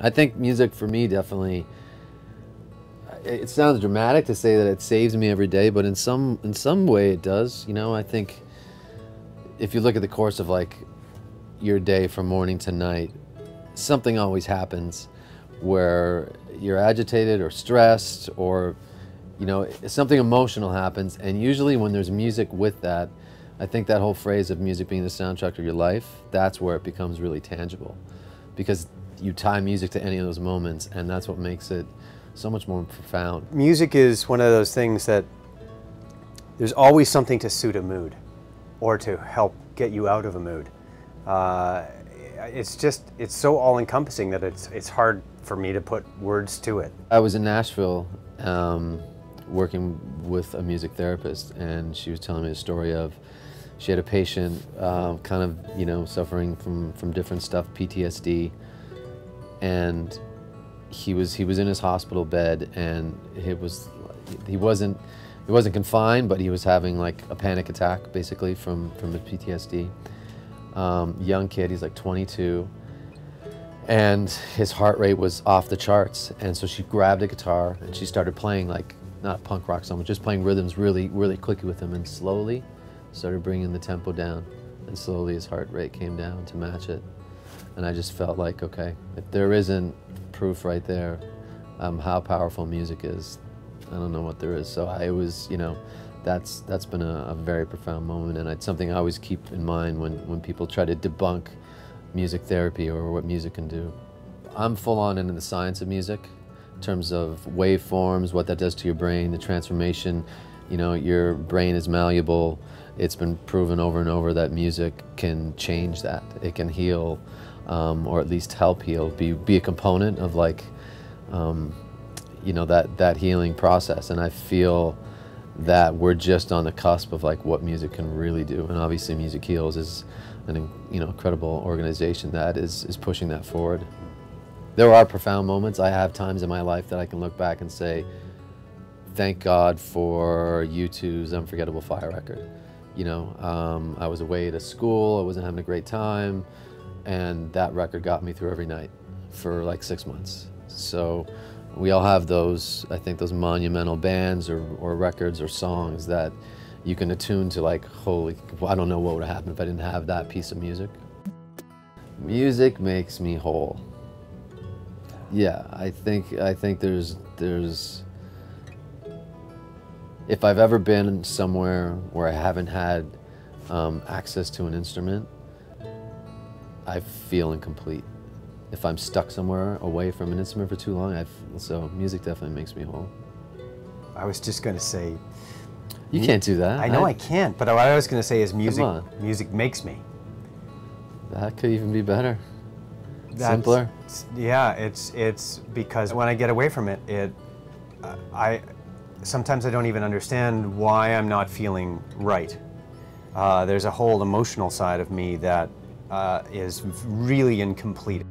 I think music for me definitely, it sounds dramatic to say that it saves me every day, but in some way it does. You know, I think if you look at the course of like your day from morning to night, something always happens where you're agitated or stressed, or you know, something emotional happens, and usually when there's music with that, I think that whole phrase of music being the soundtrack of your life, that's where it becomes really tangible, because you tie music to any of those moments, and that's what makes it so much more profound. Music is one of those things that there's always something to suit a mood or to help get you out of a mood. It's so all-encompassing that it's hard for me to put words to it. I was in Nashville working with a music therapist, and she was telling me the story of, she had a patient kind of, you know, suffering from different stuff, PTSD, and he was in his hospital bed, and he wasn't confined, but he was having like a panic attack basically from his PTSD. Young kid, he's like 22, and his heart rate was off the charts, and so she grabbed a guitar and she started playing, like, not a punk rock song, but just playing rhythms really quickly with him, and slowly started bringing the tempo down, and slowly his heart rate came down to match it. And I just felt like, okay, if there isn't proof right there how powerful music is, I don't know what there is. So it was, you know, that's been a very profound moment, and it's something I always keep in mind when people try to debunk music therapy or what music can do. I'm full on into the science of music in terms of waveforms, what that does to your brain, the transformation. You know, your brain is malleable. It's been proven over and over that music can change that. It can heal, or at least help heal, be a component of, like, you know, that healing process. And I feel that we're just on the cusp of like what music can really do. And obviously Music Heals is an, you know, incredible organization that is pushing that forward. There are profound moments. I have times in my life that I can look back and say, thank God for U2's Unforgettable Fire record. You know, I was away to school, I wasn't having a great time, and that record got me through every night for like 6 months. So we all have those, I think, those monumental bands or records or songs that you can attune to, like, holy, I don't know what would have happened if I didn't have that piece of music. Music makes me whole. Yeah, I think there's, if I've ever been somewhere where I haven't had access to an instrument, I feel incomplete. If I'm stuck somewhere away from an instrument for too long, so music definitely makes me whole. I was just going to say... You can't do that. I know I can't, but what I was going to say is music makes me. That could even be better. Simpler. Yeah, it's because when I get away from it, sometimes I don't even understand why I'm not feeling right. There's a whole emotional side of me that is really incomplete.